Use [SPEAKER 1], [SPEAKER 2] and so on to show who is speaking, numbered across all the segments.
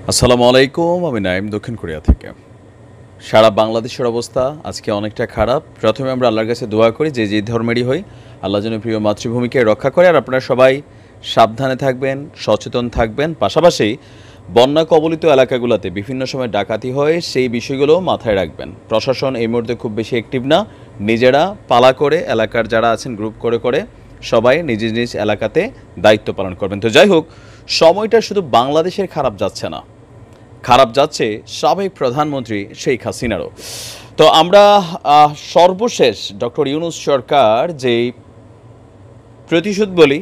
[SPEAKER 1] আসসালামু আলাইকুম। আমি নাইম, দক্ষিণ কোরিয়া থেকে। সারা বাংলাদেশের অবস্থা আজকে অনেকটা খারাপ। প্রথমে আমরা আল্লাহর কাছে দোয়া করি যে ধর্মেরই হই, আল্লাহ যেন প্রিয় মাতৃভূমিকে রক্ষা করে। আর আপনারা সবাই সাবধানে থাকবেন, সচেতন থাকবেন। পাশাপাশি বন্যা কবলিত এলাকাগুলোতে বিভিন্ন সময় ডাকাতি হয়, সেই বিষয়গুলো মাথায় রাখবেন। প্রশাসন এই মুহূর্তে খুব বেশি অ্যাক্টিভ না। নিজেরা পালা করে এলাকার যারা আছেন গ্রুপ করে করে সবাই নিজ নিজ এলাকাতে দায়িত্ব পালন করবেন। তো যাই হোক, সময়টা শুধু বাংলাদেশের খারাপ যাচ্ছে না, খারাপ যাচ্ছে সাবেক প্রধানমন্ত্রী শেখ হাসিনারও। তো আমরা সর্বশেষ ডক্টর ইউনূস সরকার যেই প্রতিশোধ বলি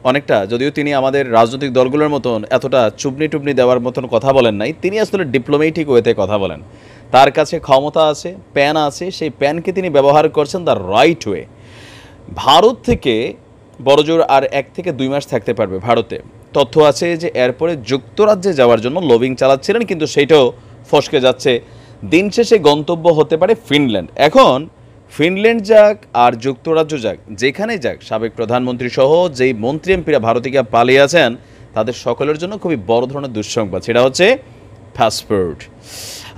[SPEAKER 1] অনেকটা, যদিও তিনি আমাদের রাজনৈতিক দলগুলোর মতন এতটা চুবনি টুবনি দেওয়ার মতন কথা বলেন নাই, তিনি আসলে ডিপ্লোম্যাটিক ওয়েতে কথা বলেন। তার কাছে ক্ষমতা আছে, প্যান আছে, সেই প্যানকে তিনি ব্যবহার করছেন দ্য রাইট ওয়ে। ভারত থেকে বড়জোর আর 1 থেকে 2 মাস থাকতে পারবে ভারতে। তথ্য আছে যে এরপরে যুক্তরাজ্যে যাওয়ার জন্য লবিং চালাচ্ছিলেন, কিন্তু সেইটাও ফসকে যাচ্ছে। দিন শেষে গন্তব্য হতে পারে ফিনল্যান্ড। এখন ফিনল্যান্ড যাক আর যুক্তরাজ্য যাক, যেখানে যাক, সাবেক প্রধানমন্ত্রী সহ যেই মন্ত্রী এমপিরা ভারতে গিয়ে পালিয়ে আছেন তাদের সকলের জন্য খুবই বড় ধরনের দুঃসংবাদ, সেটা হচ্ছে পাসপোর্ট।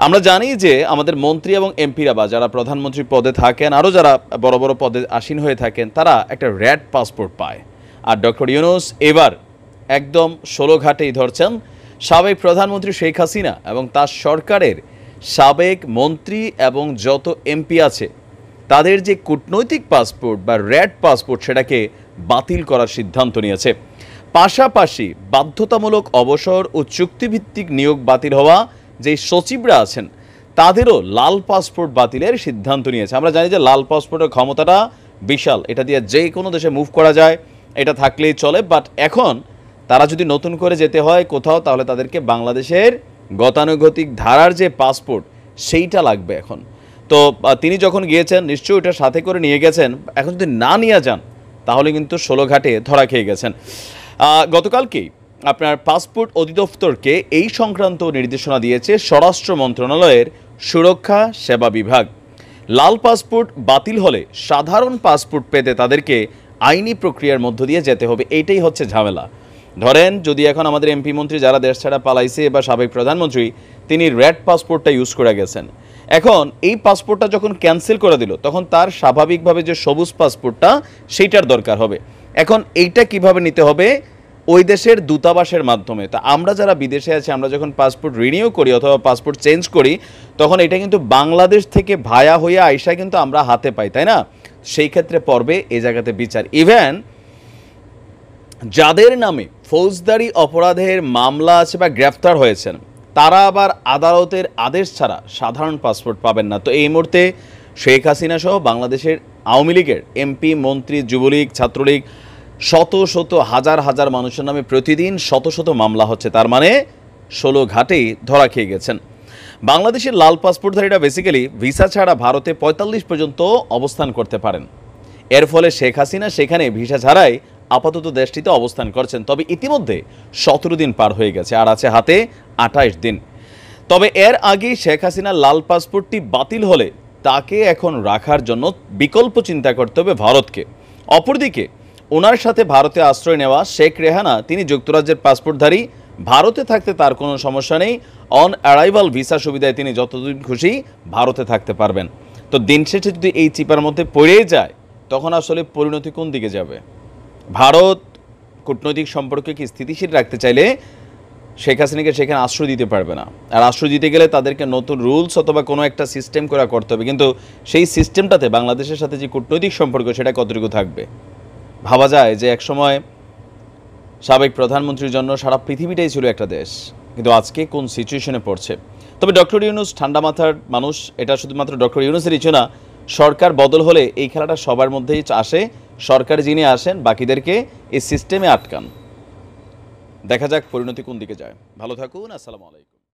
[SPEAKER 1] আমরা জানি যে আমাদের মন্ত্রী এবং এমপিরা বা যারা প্রধানমন্ত্রী পদে থাকেন, আরও যারা বড় বড় পদে আসীন হয়ে থাকেন, তারা একটা রেড পাসপোর্ট পায়। আর ডক্টর ইউনূস এবার একদম 16 ঘাটেই ধরছেন সাবেক প্রধানমন্ত্রী শেখ হাসিনা এবং তার সরকারের সাবেক মন্ত্রী এবং যত এমপি আছে তাদের যে কূটনৈতিক পাসপোর্ট বা রেড পাসপোর্ট সেটাকে বাতিল করার সিদ্ধান্ত নিয়েছে। পাশাপাশি বাধ্যতামূলক অবসর ও চুক্তিভিত্তিক নিয়োগ বাতিল হওয়া যে সচিবরা আছেন তাদেরও লাল পাসপোর্ট বাতিলের সিদ্ধান্ত নিয়েছে। আমরা জানি যে লাল পাসপোর্টের ক্ষমতাটা বিশাল, এটা দিয়ে যে কোনো দেশে মুভ করা যায়, এটা থাকলেই চলে। বাট এখন তারা যদি নতুন করে যেতে হয় কোথাও, তাহলে তাদেরকে বাংলাদেশের গতানুগতিক ধারার যে পাসপোর্ট সেইটা লাগবে এখন। তো তিনি যখন গিয়েছেন নিশ্চয়ই ওটা সাথে করে নিয়ে গেছেন। এখন যদি না নিয়ে যান তাহলে কিন্তু 16 ঘাটে ধরা খেয়ে গেছেন। গতকালকেই আপনার পাসপোর্ট অধিদপ্তরকে এই সংক্রান্ত নির্দেশনা দিয়েছে স্বরাষ্ট্র মন্ত্রণালয়ের সুরক্ষা সেবা বিভাগ। লাল পাসপোর্ট বাতিল হলে সাধারণ পাসপোর্ট পেতে তাদেরকে আইনি প্রক্রিয়ার মধ্য দিয়ে যেতে হবে, এইটাই হচ্ছে ঝামেলা। ধরেন যদি এখন আমাদের এমপি মন্ত্রী যারা দেশ ছাড়া পালাইছে বা সাবেক প্রধানমন্ত্রী, তিনি রেড পাসপোর্টটা ইউজ করে গেছেন, এখন এই পাসপোর্টটা যখন ক্যান্সেল করে দিল তখন তার স্বাভাবিকভাবে যে সবুজ পাসপোর্টটা সেইটার দরকার হবে। এখন এইটা কিভাবে নিতে হবে? ওই দেশের দূতাবাসের মাধ্যমে। তা আমরা যারা বিদেশে আছি, আমরা যখন পাসপোর্ট রিনিউ করি অথবা পাসপোর্ট চেঞ্জ করি, তখন এটা কিন্তু বাংলাদেশ থেকে ভায়া হয়ে আইসা কিন্তু আমরা হাতে পাই, তাই না? সেই ক্ষেত্রে পড়বে এই জায়গাতে বিচার। ইভেন যাদের নামে ফৌজদারি অপরাধের মামলা আছে বা গ্রেফতার হয়েছেন, তারা আবার আদালতের আদেশ ছাড়া সাধারণ পাসপোর্ট পাবেন না। তো এই মুহূর্তে শেখ হাসিনা সহ বাংলাদেশের আওয়ামী লীগের এমপি, মন্ত্রী, যুবলীগ, ছাত্রলীগ, শত শত হাজার হাজার মানুষের নামে প্রতিদিন শত শত মামলা হচ্ছে। তার মানে 16 ঘাটেই ধরা খেয়ে গেছেন। বাংলাদেশের লাল পাসপোর্টধারীরা বেসিক্যালি ভিসা ছাড়া ভারতে 45 পর্যন্ত অবস্থান করতে পারেন। এর ফলে শেখ হাসিনা সেখানে ভিসা ছাড়াই আপাতত দেশটিতে অবস্থান করছেন। তবে ইতিমধ্যে 17 দিন পার হয়ে গেছে, আর আছে হাতে 28 দিন। তবে এর আগেই শেখ হাসিনার লাল পাসপোর্টটি বাতিল হলে তাকে এখন রাখার জন্য বিকল্প চিন্তা করতে হবে ভারতকে। অপরদিকে ওনার সাথে ভারতে আশ্রয় নেওয়া শেখ রেহানা, তিনি যুক্তরাজ্যের পাসপোর্টধারী, ভারতে থাকতে তার কোনো সমস্যা নেই। অন অ্যারাইভাল ভিসা সুবিধায় তিনি যতদিন খুশি ভারতে থাকতে পারবেন। তো দিন শেষে যদি এই চিপার মধ্যে পড়েই যায় তখন আসলে পরিণতি কোন দিকে যাবে? ভারত কূটনৈতিক সম্পর্কে কি স্থিতিশীল রাখতে চাইলে শেখ হাসিনাকে সেখানে আশ্রয় দিতে পারবে না। আর আশ্রয় দিতে গেলে তাদেরকে নতুন রুলস অথবা কোনো একটা সিস্টেম করা করতে হবে, কিন্তু সেই সিস্টেমটাতে বাংলাদেশের সাথে যে কূটনৈতিক সম্পর্ক সেটা কতটুকু থাকবে? ভাবা যায় যে একসময় সাবেক প্রধানমন্ত্রীর জন্য সারা পৃথিবীটাই ছিল একটা দেশ, কিন্তু আজকে কোন সিচুয়েশনে পড়ছে। তবে ডক্টর ইউনূস ঠান্ডা মাথার মানুষ, এটা শুধুমাত্র ডক্টর ইউনূসের ইচ্ছু না, সরকার বদল হলে এই খেলাটা সবার মধ্যেই আসে। সরকার যিনি আসেন বাকিদেরকে এই সিস্টেমে আটকান। দেখা যাক পরিণতি কোন দিকে যায়। ভালো থাকুন। আসসালামু আলাইকুম।